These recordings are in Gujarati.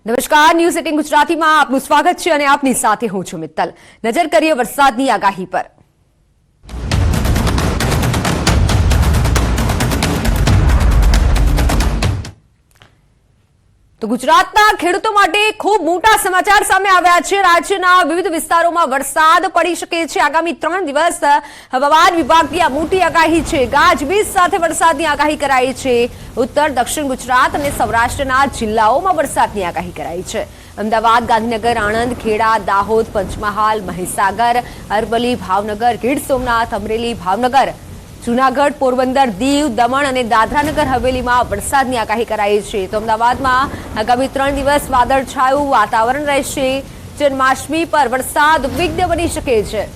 નમસ્કાર, ન્યૂઝ 18 ગુજરાતીમાં આપનું સ્વાગત છે અને આપની સાથે હું છું મિત્તલ। નજર કરીએ વરસાદની આગાહી પર। તો ગુજરાતના ખેડૂતો માટે ખૂબ મોટા સમાચાર સામે આવ્યા છે। રાજ્યના વિવિધ વિસ્તારોમાં વરસાદ પડી શકે છે। આગામી 3 દિવસ હવામાન વિભાગની આ મોટી આગાહી છે। ગાજવીજ સાથે વરસાદની આગાહી કરાઈ છે। ઉત્તર દક્ષિણ ગુજરાત અને સૌરાષ્ટ્રના જિલ્લાઓમાં વરસાદની આગાહી કરાઈ છે। અમદાવાદ, ગાંધીનગર, આણંદ, ખેડા, દાહોદ, પંચમહાલ, મહીસાગર, અરવલ્લી, ભાવનગર, ગીર સોમનાથ, અમરેલી, ભાવનગર, જૂનાગઢ, પોરબંદર, દીવ, દમણ અને દાદરાનગર હવેલીમાં વરસાદની આગાહી કરાઈ છે। તો અમદાવાદમાં આગામી 3 દિવસ વાદળછાયું વાતાવરણ રહેશે। જન્માષ્ટમી પર વરસાદ વિઘ્ન બની શકે છે।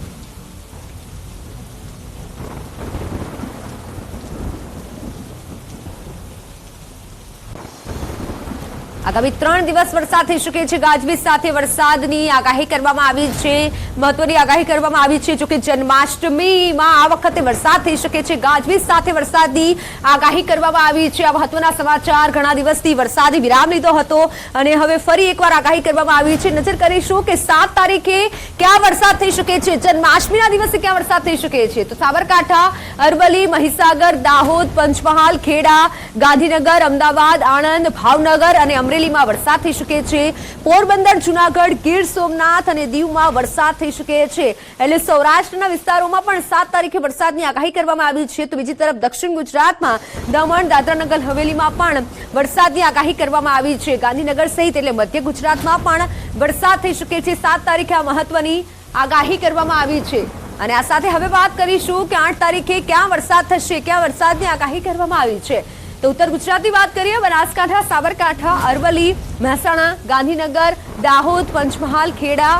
આગામી 3 દિવસ વરસાદ થઈ શકે છે। ગાજવીજ સાથે વરસાદની આગાહી કરવામાં આવી છે। મહત્વની આગાહી કરવામાં આવી છે। જો કે જન્માષ્ટમીમાં આ વખતે વરસાદ થઈ શકે છે। ગાજવીજ સાથે વરસાદની આગાહી કરવામાં આવી છે। આ મહત્વના સમાચાર। ઘણા દિવસથી વરસાદે વિરામ લીધો હતો અને હવે ફરી એકવાર આગાહી કરવામાં આવી છે। નજર કરીશું કે 7 તારીખે ક્યાં વરસાદ થઈ શકે છે। જન્માષ્ટમીના દિવસે ક્યાં વરસાદ થઈ શકે છે। તો સાબરકાંઠા, અરવલ્લી, મહીસાગર, દાહોદ, પંચમહાલ, ખેડા, ગાંધીનગર, અમદાવાદ, આણંદ, ભાવનગર અને અમરેલીમાં વરસાદ થઈ શકે છે। પોરબંદર, જૂનાગઢ, ગીર સોમનાથ અને દીવમાં વરસાદ થઈ શકે છે। એટલે સૌરાષ્ટ્રના વિસ્તારોમાં પણ 7 તારીખે વરસાદની આગાહી કરવામાં આવી છે। તો બીજી તરફ દક્ષિણ ગુજરાતમાં દમણ, દાદરાનગર હવેલીમાં પણ વરસાદની આગાહી કરવામાં આવી છે। ગાંધીનગર સહિત એટલે મધ્ય ગુજરાતમાં પણ વરસાદ થઈ શકે છે। 7 તારીખે આ મહત્વની આગાહી કરવામાં આવી છે। અને આ સાથે હવે વાત કરીશું કે 8 તારીખે ક્યાં વરસાદ થશે, ક્યાં વરસાદની આગાહી કરવામાં આવી છે। તો ઉત્તર ગુજરાતની વાત કરીએ, બનાસકાંઠા, સાબરકાંઠા, અરવલ્લી, મહેસાણા, ગાંધીનગર, દાહોદ, પંચમહાલ, ખેડા,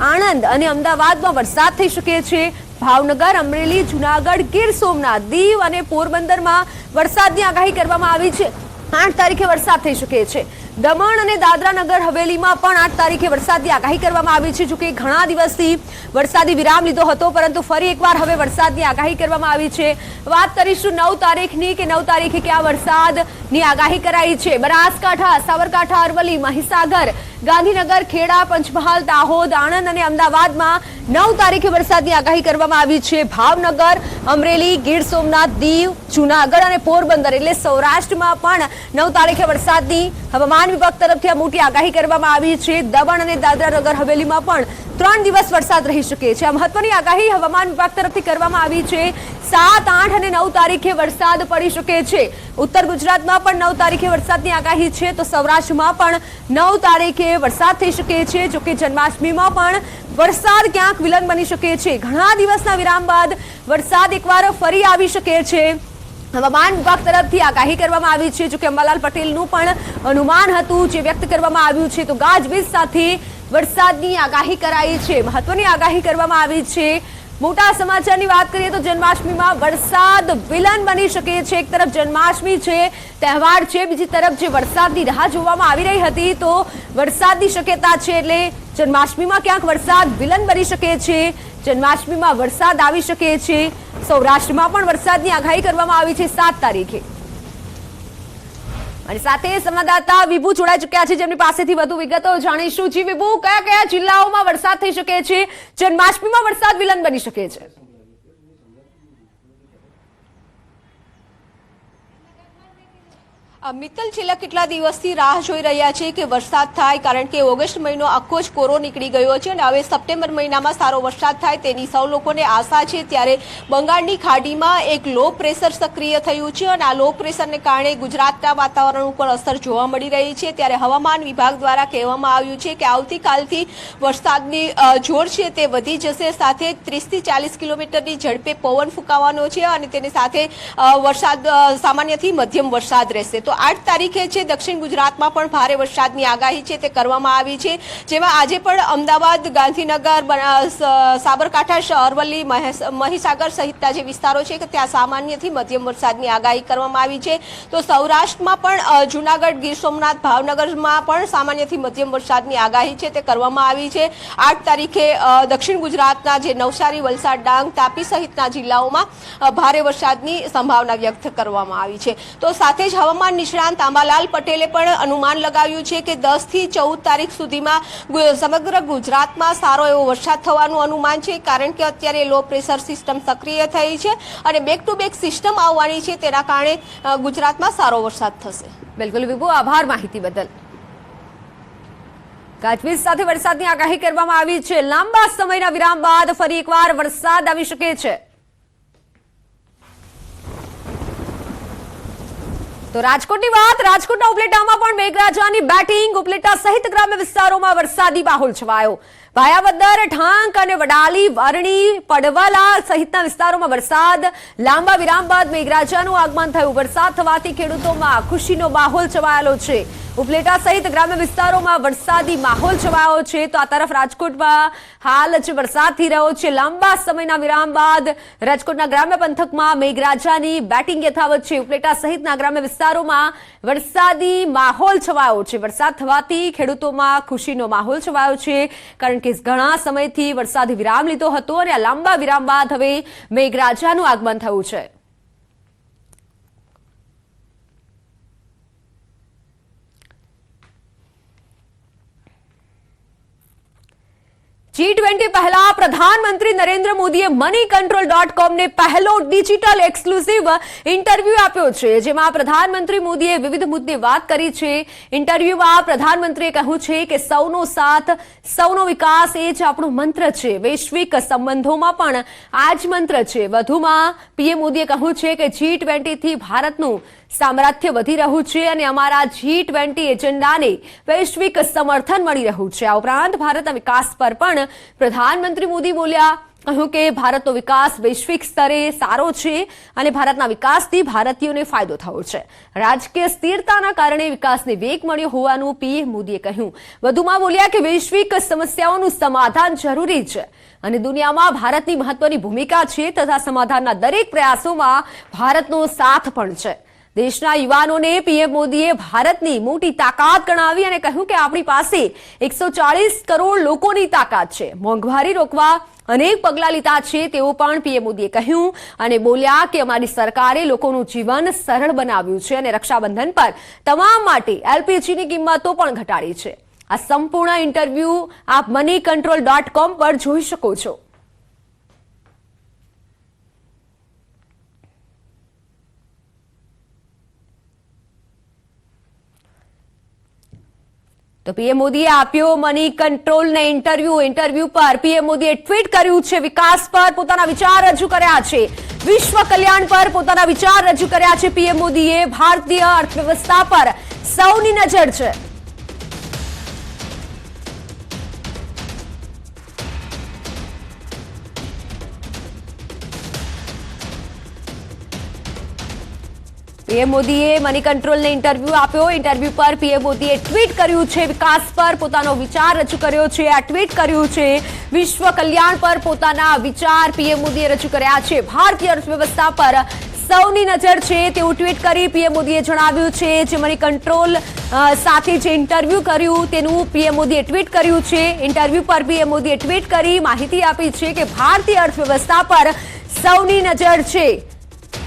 આણંદ અને અમદાવાદમાં વરસાદ થઈ શકે છે। ભાવનગર, અમરેલી, જૂનાગઢ, ગીર સોમનાથ, દીવ અને પોરબંદરમાં વરસાદની આગાહી કરવામાં આવી છે। 8 તારીખે વરસાદ થઈ શકે છે। દમણ અને દાદરાનગર હવેલીમાં પણ 8 તારીખે વરસાદની આગાહી કરવામાં આવી છે। જોકે ઘણા દિવસથી વરસાદી વિરામ લીધો હતો, પરંતુ ફરી એકવાર હવે વરસાદની આગાહી કરવામાં આવી છે। વાત કરીશું 9 તારીખની કે 9 તારીખે ક્યાં વરસાદની આગાહી કરાઈ છે। બનાસકાંઠા, સાબરકાંઠા, અરવલ્લી, મહીસાગર, ગાંધીનગર, ખેડા, પંચમહાલ, દાહોદ, આણંદ અને અમદાવાદમાં 9 તારીખે વરસાદની આગાહી કરવામાં આવી છે। ભાવનગર, અમરેલી, ગીર સોમનાથ, દીવ, જૂનાગઢ અને પોરબંદર એટલે સૌરાષ્ટ્રમાં પણ 9 તારીખે વરસાદની હવામાન વિભાગ તરફથી આ મોટી આગાહી કરવામાં આવી છે। દમણ અને દાદરાનગર હવેલીમાં પણ 3 દિવસ વરસાદ રહી શકે છે। આ મહત્વની આગાહી હવામાન વિભાગ તરફથી કરવામાં આવી છે। 7, 8 અને 9 તારીખે વરસાદ પડી શકે છે। ઉત્તર ગુજરાતમાં પણ 9 તારીખે વરસાદની આગાહી છે। તો સૌરાષ્ટ્રમાં પણ 9 તારીખે વરસાદ થઈ શકે છે। જોકે જન્માષ્ટમીમાં પણ વરસાદ ક્યાંક વિલંબ બની શકે છે। ઘણા દિવસના વિરામ બાદ વરસાદ એકવાર ફરી આવી શકે છે। હવામાન વિભાગ તરફથી આગાહી કરવામાં આવી છે। જોકે અંબાલાલ પટેલનું પણ અનુમાન હતું જે વ્યક્ત કરવામાં આવ્યું છે। તો ગાજવીજ સાથે વરસાદની આગાહી કરાઈ છે। મહત્વની આગાહી કરવામાં આવી છે। મોટા સમાચારની વાત કરીએ તો જન્માષ્ટમીમાં વરસાદ વિલન બની શકે છે। એક તરફ જન્માષ્ટમી છે, તહેવાર છે, બીજી તરફ જે વરસાદની રાહ જોવામાં આવી રહી હતી તો વરસાદની શક્યતા છે। એટલે જન્માષ્ટમીમાં ક્યાંક વરસાદ વિલન બની શકે છે। જન્માષ્ટમીમાં વરસાદ આવી શકે છે। સૌરાષ્ટ્રમાં પણ વરસાદની આગાહી કરવામાં આવી છે 7 તારીખે। અને સાથે સંવાદદાતા વિભુ જોડાઈ ચૂક્યા છે, જેમની પાસેથી વધુ વિગતો જાણીશું। જી વિભુ, કયા કયા જિલ્લાઓમાં વરસાદ થઈ શકે છે? જન્માષ્ટમીમાં વરસાદ વિલંબ બની શકે છે? મિત્તલ, છેલ્લા કેટલા દિવસથી રાહ જોઈ રહ્યા છે કે વરસાદ થાય, કારણ કે ઓગસ્ટ મહિનો આખો જ કોરો નીકળી ગયો છે અને હવે સપ્ટેમ્બર મહિનામાં સારો વરસાદ થાય તેની સૌ લોકોને આશા છે। ત્યારે બંગાળની ખાડીમાં એક લો પ્રેશર સક્રિય થયું છે અને આ લો પ્રેશરને કારણે ગુજરાતના વાતાવરણ ઉપર અસર જોવા મળી રહી છે। ત્યારે હવામાન વિભાગ દ્વારા કહેવામાં આવ્યું છે કે આવતીકાલથી વરસાદની જોર છે તે વધી જશે। સાથે 30 થી 40 કિલોમીટરની ઝડપે પવન ફૂંકાવાનો છે અને તેની સાથે વરસાદ સામાન્યથી મધ્યમ વરસાદ રહેશે। તો 8 તારીખે છે દક્ષિણ ગુજરાતમાં પણ ભારે વરસાદની આગાહી છે તે કરવામાં આવી છે। જેમાં આજે પણ અમદાવાદ, ગાંધીનગર, સાબરકાંઠા, અરવલ્લી, મહીસાગર સહિતના જે વિસ્તારો છે કે ત્યાં સામાન્યથી મધ્યમ વરસાદની આગાહી કરવામાં આવી છે। તો સૌરાષ્ટ્રમાં પણ જૂનાગઢ, ગીર સોમનાથ, ભાવનગરમાં પણ સામાન્યથી મધ્યમ વરસાદની આગાહી છે તે કરવામાં આવી છે। 8 તારીખે દક્ષિણ ગુજરાતના જે નવસારી, વલસાડ, ડાંગ, તાપી સહિતના જિલ્લાઓમાં ભારે વરસાદની સંભાવના વ્યક્ત કરવામાં આવી છે। તો સાથે જ હવામાન નિષ્ણાંત આંબાલાલ પટેલે પણ અનુમાન લગાવ્યું છે કે 10 થી 14 તારીખ સુધીમાં સમગ્ર ગુજરાતમાં સારો એવો વરસાદ થવાનું અનુમાન છે, કારણ કે અત્યારે લો પ્રેશર સિસ્ટમ સક્રિય થઈ છે અને બેક ટુ બેક સિસ્ટમ આવવાની છે, તેના કારણે ગુજરાતમાં સારો વરસાદ થશે. બિલકુલ વિભુ, આભાર માહિતી બદલ. ગાજવીજ સાથે વરસાદની આગાહી કરવામાં આવી છે. લાંબા સમયના વિરામ બાદ ફરી એકવાર વરસાદ આવી શકે છે. તો રાજકોટની વાત, રાજકોટના ઉપલેટામાં પણ મેઘરાજાની બેટિંગ. ઉપલેટા સહિત ગ્રામ્ય વિસ્તારોમાં વરસાદી માહોલ છવાયો. ભાયાવદર, ઠાંક અને વડાલી, વરણી, પડવાલા સહિતના વિસ્તારોમાં વરસાદ. લાંબા વિરામ બાદ મેઘરાજાનું આગમન થયું. વરસાદ થવાથી ખેડૂતોમાં ખુશીનો માહોલ છવાયેલો છે. ઉપલેટા સહિત ગ્રામ્ય વિસ્તારોમાં વરસાદી માહોલ છવાયો છે. તો આ તરફ રાજકોટમાં હાલ જ વરસાદ થઈ રહ્યો છે. લાંબા સમયના વિરામ બાદ રાજકોટના ગ્રામ્ય પંથકમાં મેઘરાજાની બેટિંગ યથાવત છે. ઉપલેટા સહિતના ગ્રામ્ય વિસ્તારોમાં વરસાદી માહોલ છવાયો છે. વરસાદ થવાથી ખેડૂતોમાં ખુશીનો માહોલ છવાયો છે, કારણ કે ઘણા સમયથી વરસાદી વિરામ લીધો હતો અને આ લાંબા વિરામ બાદ હવે મેઘરાજાનું આગમન થયું છે. G20 પહેલા પ્રધાનમંત્રી નરેન્દ્ર મોદીએ moneycontrol.com ને પહેલો ડિજિટલ એક્સક્લુઝિવ ઇન્ટરવ્યુ આપ્યો છે, જેમાં પ્રધાનમંત્રી મોદીએ વિવિધ મુદ્દે વાત કરી છે. ઇન્ટરવ્યુમાં પ્રધાનમંત્રીએ કહ્યું છે કે સૌનો સાથ, સૌનો વિકાસ એ જ આપણો મંત્ર છે. વૈશ્વિક સંબંધોમાં પણ આ જ મંત્ર છે. વધુમાં પીએમ મોદીએ કહ્યું છે કે G20 થી ભારતનું સામ્રાજ્ય વધી રહ્યું છે અને અમારા G20 એજન્ડાને વૈશ્વિક સમર્થન મળી રહ્યું છે. આ ઉપરાંત ભારતના વિકાસ પર પણ પ્રધાનમંત્રી મોદી બોલ્યા. કહ્યું કે ભારતનો વિકાસ વૈશ્વિક સ્તરે સારો છે અને ભારતના વિકાસથી ભારતીયોને ફાયદો થયો છે. રાજકીય સ્થિરતાના કારણે વિકાસને વેગ મળ્યો હોવાનું પીએમ મોદીએ કહ્યું. વધુમાં બોલ્યા કે વૈશ્વિક સમસ્યાઓનું સમાધાન જરૂરી છે અને દુનિયામાં ભારતની મહત્વની ભૂમિકા છે તથા સમાધાનના દરેક પ્રયાસોમાં ભારતનો સાથ પણ છે. દેશના યુવાનોને પીએમ મોદીએ ભારતની મોટી તાકાત ગણાવી અને કહ્યું કે આપણી પાસે 140 કરોડ લોકોની તાકાત છે. મોંઘવારી રોકવા અનેક પગલાં લીધા છે તેવું પણ પીએમ મોદીએ કહ્યું અને બોલ્યા કે અમારી સરકારે લોકોનું જીવન સરળ બનાવ્યું છે અને રક્ષાબંધન પર તમામ માટે એલપીજીની કિંમતો પણ ઘટાડી છે. આ સંપૂર્ણ ઇન્ટરવ્યુ આપ moneycontrol.com પર જોઈ શકો છો. તો પીએમ મોદીએ આપ્યો મની કંટ્રોલને ઇન્ટરવ્યુ પર પીએમ મોદીએ ટ્વીટ કર્યું છે. વિકાસ પર પોતાના વિચાર રજૂ કર્યા છે. વિશ્વ કલ્યાણ પર પોતાના વિચાર રજૂ કર્યા છે. પીએમ મોદીએ ભારતીય અર્થવ્યવસ્થા પર સૌની નજર છે. પીએમ મોદીએ મની કંટ્રોલને ઇન્ટરવ્યુ આપ્યો. ઇન્ટરવ્યુ પર પીએમ મોદીએ ટ્વીટ કર્યું છે. વિકાસ પર પોતાનો વિચાર રજૂ કર્યો છે. આ ટ્વીટ કર્યું છે. વિશ્વ કલ્યાણ પર પોતાના વિચાર પીએમ મોદીએ રજૂ કર્યા છે. ભારતીય અર્થવ્યવસ્થા પર સૌની નજર છે તેવું ટ્વીટ કરી પીએમ મોદીએ જણાવ્યું છે. જે મની કંટ્રોલ સાથે જે ઇન્ટરવ્યુ કર્યું તેનું પીએમ મોદીએ ટ્વીટ કર્યું છે. ઇન્ટરવ્યુ પર પીએમ મોદીએ ટ્વીટ કરી માહિતી આપી છે કે ભારતીય અર્થવ્યવસ્થા પર સૌની નજર છે.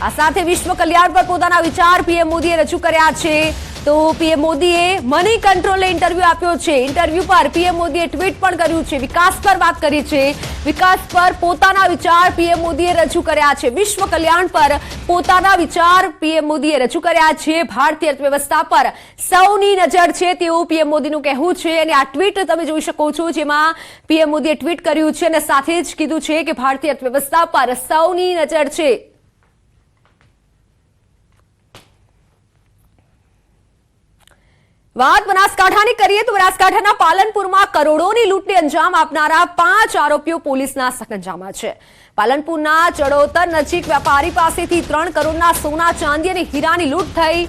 આ સાથે વિશ્વ કલ્યાણ પર પોતાના વિચાર પીએમ મોદીએ રજૂ કર્યા છે. તો પીએમ મોદીએ મની કંટ્રોલને ઇન્ટરવ્યુ આપ્યો છે. ઇન્ટરવ્યુ પર પીએમ મોદીએ ટ્વીટ પણ કર્યું છે. વિકાસ પર વાત કરી છે. વિકાસ પર પોતાના વિચાર પીએમ મોદીએ રજૂ કર્યા છે. વિશ્વ કલ્યાણ પર પોતાના વિચાર પીએમ મોદીએ રજૂ કર્યા છે. ભારતીય અર્થવ્યવસ્થા પર સૌની નજર છે તેવું પીએમ મોદીનું કહેવું છે અને આ ટ્વીટ તમે જોઈ શકો છો, જેમાં પીએમ મોદીએ ટ્વીટ કર્યું છે અને સાથે જ કીધું છે કે ભારતીય અર્થવ્યવસ્થા પર સૌની નજર છે. વાત બનાસકાંઠાની કરીએ તો બનાસકાંઠાના પાલનપુરમાં કરોડોની લૂંટને અંજામ આપનારા 5 આરોપીઓ પોલીસના સકંજામાં છે. પાલનપુરના ચડોતર નજીક વેપારી પાસેથી 3 કરોડના સોના, ચાંદી અને હીરાની લૂંટ થઈ.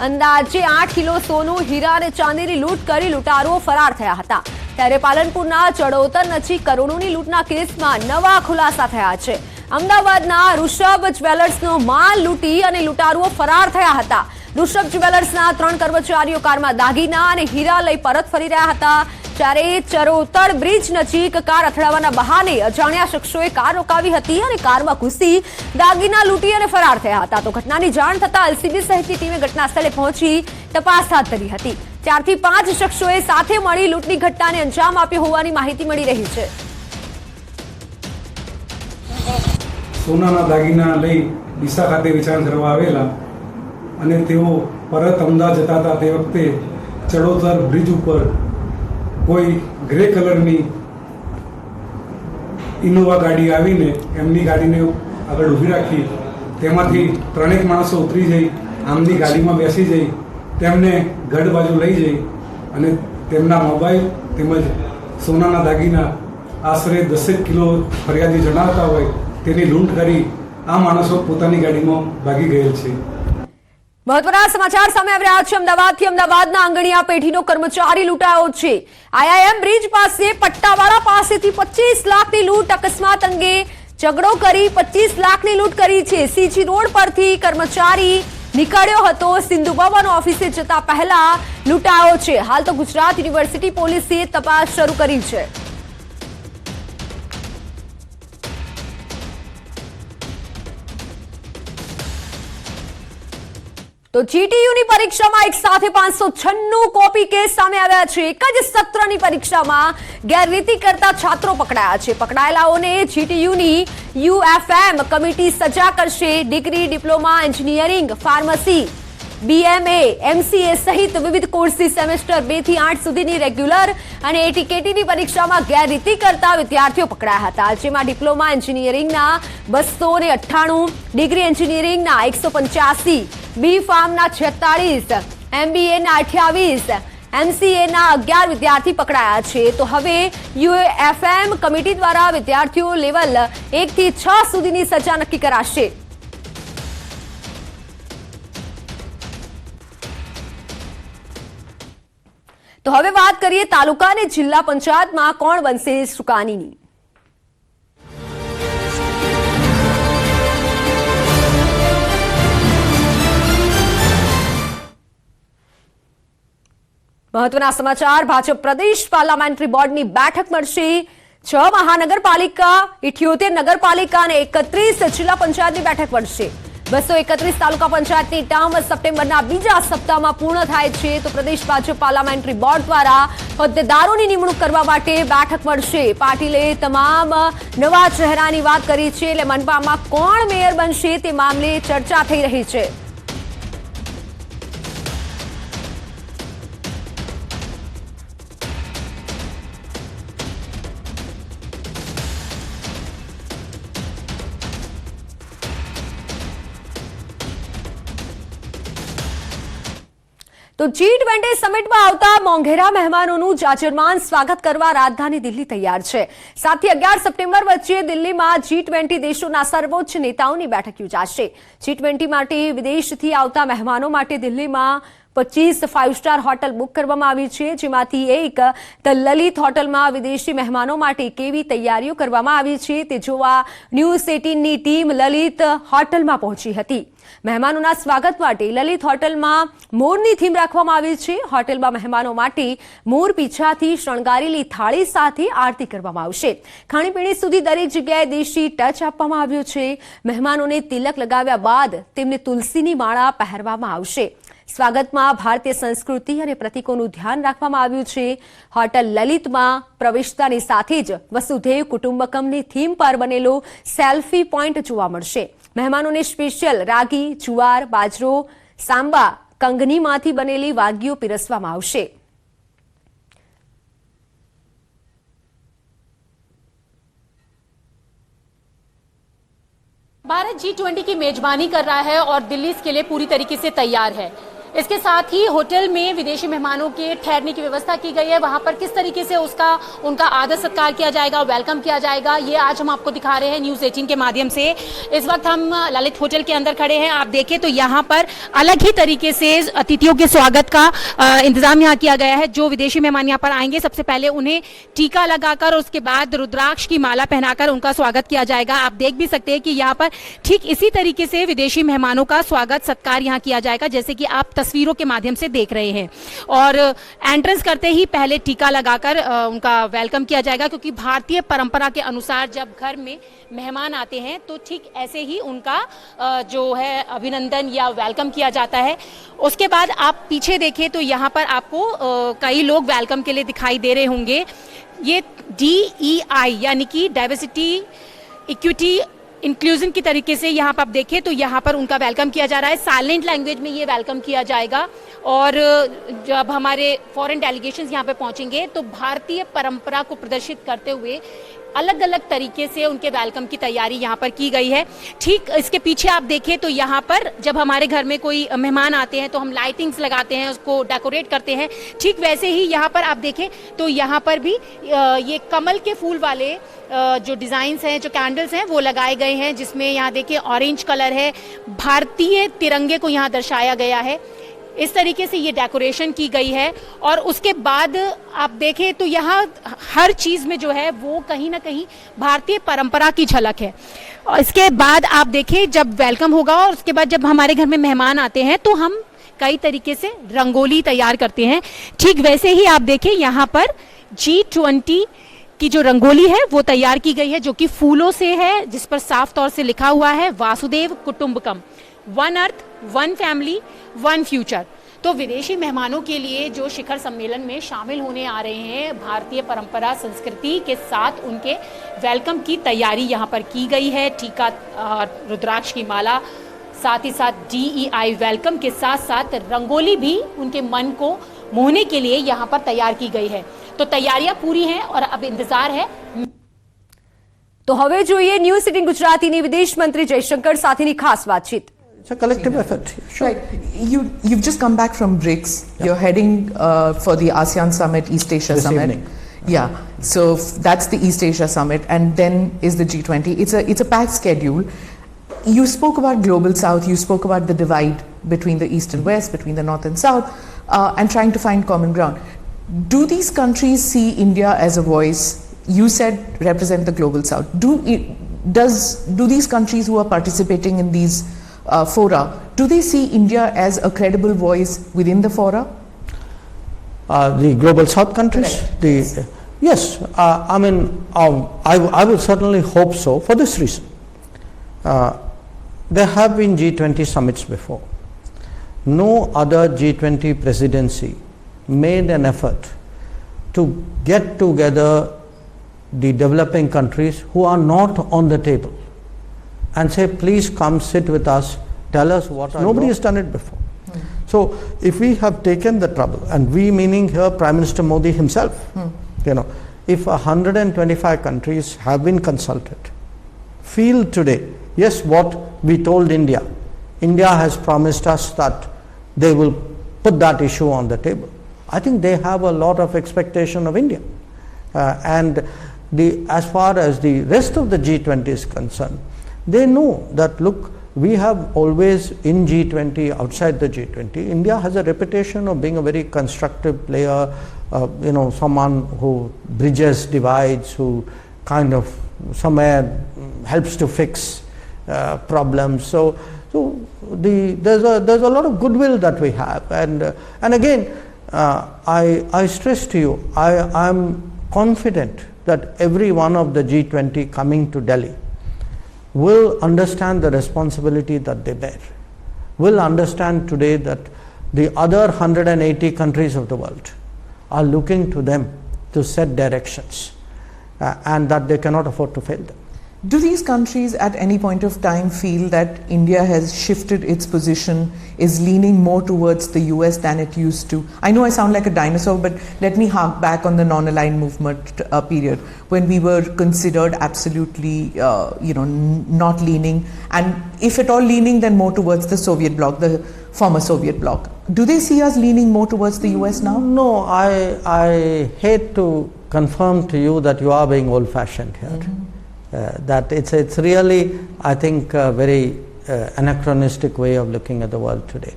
અંદાજે 8 કિલો સોનું, હીરા અને ચાંદીની લૂંટ કરી લૂંટારુઓ ફરાર થયા હતા. ત્યારે પાલનપુરના ચડોતર નજીક કરોડોની લૂંટના કેસમાં નવા ખુલાસા થયા છે. અમદાવાદના ઋષભ જ્વેલર્સનો માલ લૂંટી અને લૂંટારુઓ ફરાર થયા હતા. ઋષભ જ્વેલર્સના 3 કર્મચારીઓ કારમાં દાગીના અને હીરા લઈ પરત ફરી રહ્યા હતા. ત્યારે ચરોતર બ્રિજ નજીક કાર અથડાવાના બહાને અજાણ્યા શખ્સોએ કાર રોકાવી હતી અને કારમાં ઘૂસી દાગીના લૂંટી અને ફરાર થયા હતા. તો ઘટનાની જાણ થતા એલસીબી સહિતની ટીમે ઘટના સ્થળે પહોંચી તપાસ હાથ ધરી હતી. 4 થી 5 શખ્સોએ સાથે મળી લૂંટની ઘટનાને અંજામ આપ્યો હોવાની માહિતી મળી રહી છે. સોનાના દાગીના લઈ ડીસા ખાતે વેચાણ કરવા આવેલા અને તેઓ પરત અમદાવાદ જતા હતા. તે વખતે ચડોતર બ્રિજ ઉપર કોઈ ગ્રે કલરની ઇનોવા ગાડી આવીને એમની ગાડીને આગળ ઊભી રાખી તેમાંથી 3 માણસો ઉતરી જઈ આમની ગાડીમાં બેસી જઈ તેમને ગઢ બાજુ લઈ જઈ અને તેમના મોબાઈલ તેમજ સોનાના દાગીના આશરે 10 કિલો ફરિયાદી જણાવતા હોય તેની લૂંટ કરી આ માણસો પોતાની ગાડીમાં ભાગી ગયેલ છે. મહત્વના સમાચાર સામે આવી રહ્યા છે. અમદાવાદથી અમદાવાદના આંગણિયા પેઢીનો કર્મચારી લૂંટાયો છે. આઈઆઈએમ બ્રિજ પાસે પટ્ટાવાળા પાસેથી 25 લાખની લૂંટ. અકસ્માત અંગે ઝઘડો કરી 25 લાખની લૂંટ કરી છે. સીજી રોડ પરથી કર્મચારી નીકળ્યો હતો. સિંધુ ભવન ઓફિસે જતા પહેલા લૂંટાયો છે. હાલ તો ગુજરાત યુનિવર્સિટી પોલીસે તપાસ શરૂ કરી છે. તો જીટીયુની પરીક્ષામાં એક સાથે 596 કોપી કેસ સામે આવ્યા છે. એક જ સત્રની પરીક્ષામાં ગેરરીતિ કરતા છાત્રો પકડાયા છે. પકડાયેલાઓને જીટીયુની યુએફએમ કમિટી સજા કરશે. Degree, diploma, engineering, pharmacy, BMA, MCA સહિત વિવિધ કોર્સની સેમેસ્ટર 2 થી 8 સુધીની રેગ્યુલર અને એટીકેટીની પરીક્ષામાં ગેરરીતિ કરતા વિદ્યાર્થીઓ પકડાયા હતા. જેમાં ડિપ્લોમા એન્જિનિયરિંગના 298, ડિગ્રી એન્જિનિયરિંગના 185, બી ફાર્મના 46, એમબીએના 28, એમસીએના 11 વિદ્યાર્થી પકડાયા છે. તો હવે યુએફએમ કમિટી દ્વારા વિદ્યાર્થીઓ લેવલ 1 થી 6 સુધીની સજા નક્કી કરાશે. તો હવે વાત કરીએ તાલુકા અને જિલ્લા પંચાયતમાં કોણ બનશે સુકાનીની. મહત્વના સમાચાર. ભાજપ પ્રદેશ પાર્લામેન્ટરી બોર્ડની બેઠક મળશે. 6 મહાનગરપાલિકા, 78 નગરપાલિકા અને 31 જિલ્લા પંચાયતની બેઠક મળશે. 231 તાલુકા પંચાયતની ટર્મ સપ્ટેમ્બરના બીજા સપ્તાહમાં પૂર્ણ થાય છે. તો પ્રદેશ ભાજપ પાર્લામેન્ટરી બોર્ડ દ્વારા હોદ્દેદારોની નિમણૂક કરવા માટે બેઠક મળશે. પાટીલે તમામ નવા ચહેરાની વાત કરી છે. એટલે મનપામાં કોણ મેયર બનશે તે મામલે ચર્ચા થઈ રહી છે. તો G20 સમિટમાં આવતા મોંઘેરા મહેમાનોનું જાજરમાન સ્વાગત કરવા રાજધાની દિલ્હી તૈયાર છે. 7 થી 11 સપ્ટેમ્બર વચ્ચે દિલ્હીમાં G20 દેશોના સર્વોચ્ચ નેતાઓની બેઠક યોજાશે. G20 માટે વિદેશથી આવતા મહેમાનો માટે દિલ્હીમાં 25 5-સ્ટાર હોટલ બુક કરવામાં આવી છે. જેમાંથી એક ધ લલિત હોટલમાં વિદેશી મહેમાનો માટે કેવી તૈયારીઓ કરવામાં આવી છે તે જોવા ન્યૂઝ 18ની ટીમ લલિત હોટલમાં પહોંચી હતી. મહેમાનોના સ્વાગત માટે લલિત હોટલમાં મોરની થીમ રાખવામાં આવી છે. હોટલમાં મહેમાનો માટે મોર પીછાથી શણગારેલી થાળી સાથે આરતી કરવામાં આવશે. ખાણીપીણી સુધી દરેક જગ્યાએ દેશી ટચ આપવામાં આવ્યો છે. મહેમાનોને તિલક લગાવ્યા બાદ તેમને તુલસીની માળા પહેરવામાં આવશે. સ્વાગતમાં ભારતીય સંસ્કૃતિ અને પ્રતીકોનું ધ્યાન રાખવામાં આવ્યું છે. હોટલ લલિતમાં પ્રવેશતાની સાથે જ વસુધૈવ કુટુંબકમની થીમ પર બનેલો સેલ્ફી પોઈન્ટ જોવા મળશે. મહેમાનોને સ્પેશિયલ રાગી, જુવાર, બાજરો, સાંબા, કંગનીમાંથી બનેલી વાનગીઓ પીરસવામાં આવશે. भारत G20 की मेजबानी कर रहा है और दिल्ली इसके लिए पूरी तरीके से तैयार है. इसके साथ ही होटल में विदेशी मेहमानों के ठहरने की व्यवस्था की गई है. वहां पर किस तरीके से उनका आदर सत्कार किया जाएगा, वेलकम किया जाएगा, ये आज हम आपको दिखा रहे हैं न्यूज़ 18 के माध्यम से. इस वक्त हम ललित होटल के अंदर खड़े हैं. आप देखें तो यहाँ पर अलग ही तरीके से अतिथियों के स्वागत का इंतजाम यहाँ किया गया है. जो विदेशी मेहमान यहाँ पर आएंगे सबसे पहले उन्हें टीका लगाकर और उसके बाद रुद्राक्ष की माला पहनाकर उनका स्वागत किया जाएगा. आप देख भी सकते हैं कि यहाँ पर ठीक इसी तरीके से विदेशी मेहमानों का स्वागत सत्कार यहाँ किया जाएगा. जैसे कि आप तस्वीरों के माध्यम से देख रहे हैं। और एंट्रेंस करते ही पहले टीका लगाकर उनका वेलकम किया जाएगा, क्योंकि भारतीय परंपरा के अनुसार जब घर में मेहमान आते हैं तो ठीक ऐसे ही उनका जो है अभिनंदन या वेलकम किया जाता है। उसके बाद आप पीछे देखें तो यहाँ पर आपको कई लोग वेलकम के लिए दिखाई दे रहे होंगे। ये DEI यानी कि डाइवर्सिटी, इक्विटी, इंक्लूजन की तरीके से यहाँ पर आप देखें तो यहाँ पर उनका वेलकम किया जा रहा है। साइलेंट लैंग्वेज में ये वेलकम किया जाएगा। और जब हमारे फॉरेन डेलीगेशंस यहाँ पे पहुँचेंगे तो भारतीय परंपरा को प्रदर्शित करते हुए अलग अलग तरीके से उनके वेलकम की तैयारी यहाँ पर की गई है। ठीक इसके पीछे आप देखें तो यहाँ पर जब हमारे घर में कोई मेहमान आते हैं तो हम लाइटिंग्स लगाते हैं, उसको डेकोरेट करते हैं। ठीक वैसे ही यहाँ पर आप देखें तो यहाँ पर भी ये कमल के फूल वाले जो डिज़ाइंस हैं, जो कैंडल्स हैं वो लगाए गए हैं, जिसमें यहाँ देखिए ऑरेंज कलर है, भारतीय तिरंगे को यहाँ दर्शाया गया है। इस तरीके से ये डेकोरेशन की गई है। और उसके बाद आप देखें तो यहाँ हर चीज़ में जो है वो कहीं ना कहीं भारतीय परंपरा की झलक है। और इसके बाद आप देखें जब वेलकम होगा और उसके बाद जब हमारे घर में मेहमान आते हैं तो हम कई तरीके से रंगोली तैयार करते हैं। ठीक वैसे ही आप देखें यहाँ पर G20 की जो रंगोली है वो तैयार की गई है, जो कि फूलों से है, जिस पर साफ तौर से लिखा हुआ है वासुदेव कुटुंबकम, one earth, one family, one future. तो विदेशी मेहमानों के लिए जो शिखर सम्मेलन में शामिल होने आ रहे हैं, भारतीय परंपरा संस्कृति के साथ उनके वेलकम की तैयारी यहाँ पर की गई है। टीका, रुद्राक्ष की माला, साथ ही साथ DEI वेलकम के साथ साथ रंगोली भी उनके मन को मोहने के लिए यहाँ पर तैयार की गई है। तो तैयारियां पूरी हैं और अब इंतजार है। તો હવે જોઈએ ન્યૂઝ 18 ગુજરાતીની વિદેશ મંત્રી જયશંકર સાથેની ખાસ વાતચીત. It's a collective effort. Sure. Right. You've just come back from BRICS. Yeah. You're heading for the ASEAN Summit, East Asia This Summit. evening. Yeah. So that's the East Asia Summit, and then is the G20. It's a packed schedule. You spoke about global South. You spoke about the divide between the East and West, between the North and South, and trying to find common ground. Do these countries see India as a voice? You said represent the global South. Do these countries who are participating in these fora, do they see India as a credible voice within the fora? The global South countries? Correct. Yes. I mean, I would certainly hope so for this reason. There have been G20 summits before. No other G20 presidency made an effort to get together the developing countries who are not on the table and say, please come sit with us, tell us what are nobody has done it before. So if we have taken the trouble, and we meaning here Prime Minister Modi himself, you know, if 125 countries have been consulted, feel today, yes, what we told India has promised us that they will put that issue on the table. I think they have a lot of expectation of India. And as far as the rest of the G20 is concerned, they know that, look, we have always in G20, outside the G20, India has a reputation of being a very constructive player, you know, someone who bridges divides, who kind of somewhere helps to fix problems. So there's a lot of goodwill that we have, and again, I stress to you, I am confident that every one of the G20 coming to Delhi will understand the responsibility that they bear, will understand today that the other 180 countries of the world are looking to them to set directions, and that they cannot afford to fail them. Do these countries at any point of time feel that India has shifted its position, is leaning more towards the US than it used to? I know I sound like a dinosaur, but let me hark back on the non-aligned movement period, when we were considered absolutely, not leaning, and if at all leaning, then more towards the Soviet bloc, the former Soviet bloc. Do they see us leaning more towards the US now? No, I hate to confirm to you that you are being old-fashioned here. That it's really, I think, a very anachronistic way of looking at the world today.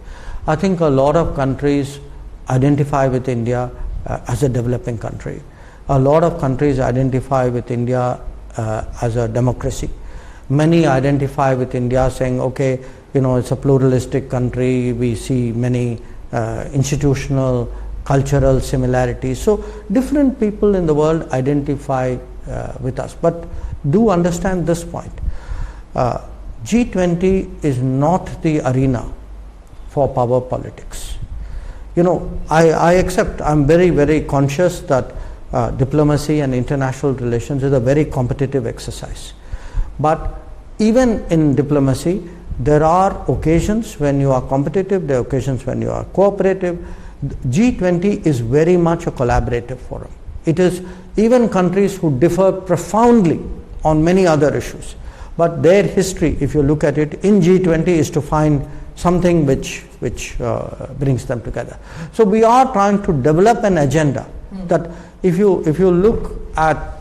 I think a lot of countries identify with India as a developing country. A lot of countries identify with India as a democracy. Many identify with India saying, okay, you know, it's a pluralistic country, we see many institutional, cultural similarities. So different people in the world identify with us. But do understand this point. G20 is not the arena for power politics. You know, I accept, I'm very, very conscious that diplomacy and international relations is a very competitive exercise. But even in diplomacy, there are occasions when you are competitive, there are occasions when you are cooperative. G20 is very much a collaborative forum. It is even countries who differ profoundly on many other issues. But their history, if you look at it, in G20 is to find something which brings them together. So we are trying to develop an agenda that if you look at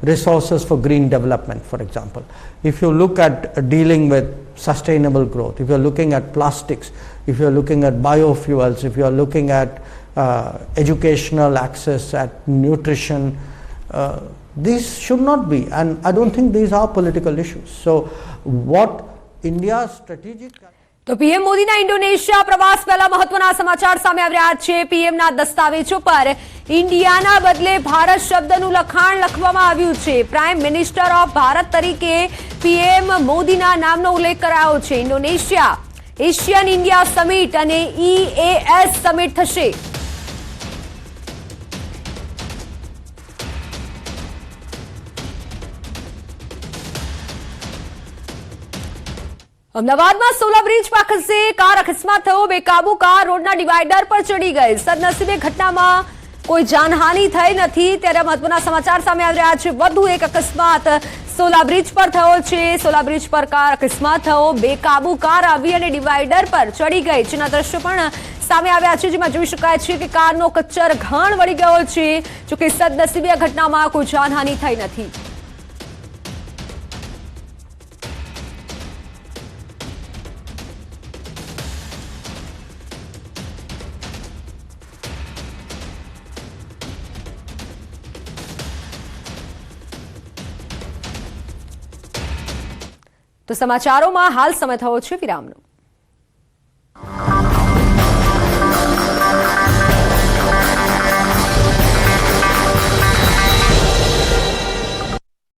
resources for green development, for example, if you look at dealing with sustainable growth, if you're looking at plastics, if you're looking at biofuels, if you're looking at educational access, at nutrition, these should not be, and I don't think these are political issues. So what India's strategic... તો પીએમ મોદીના ઇન્ડોનેશિયા પ્રવાસ પહેલા મહત્વના સમાચાર સામે આવી રહ્યા છે. પીએમના દસ્તાવેજો પર ઇન્ડિયાના બદલે ભારત શબ્દનું લખાણ લખવામાં આવ્યું છે. પ્રાઇમ મિનિસ્ટર ઓફ ભારત તરીકે પીએમ મોદીના નામનો ઉલ્લેખ કરાયો છે. ઇન્ડોનેશિયા એશિયન ઇન્ડિયા સમિટ અને EAS સમિટ થશે. અમદાવાદમાં સોલા બ્રિજ પાસે કાર અકસ્માત થયો. બેકાબુ કાર રોડના ડિવાઈડર પર ચડી ગઈ. સદનસીબે ઘટનામાં કોઈ જાનહાનિ થઈ નથી. ત્યારે મહત્વના સમાચાર સામે આવી રહ્યા છે. વધુ એક અકસ્માત સોલા બ્રિજ પર થયો છે. સોલા બ્રિજ પર કાર અકસ્માત થયો. બેકાબુ કાર આવી અને ડિવાઈડર પર ચડી ગઈ, જેના દ્રશ્યો પણ સામે આવ્યા છે, જેમાં જોઈ શકાય છે કે કારનો કચ્ચર ઘાણ વળી ગયો છે. જોકે સદનસીબે આ ઘટનામાં કોઈ જાનહાનિ થઈ નથી. તો સમાચારોમાં હાલ સમય થયો છે વિરામનો.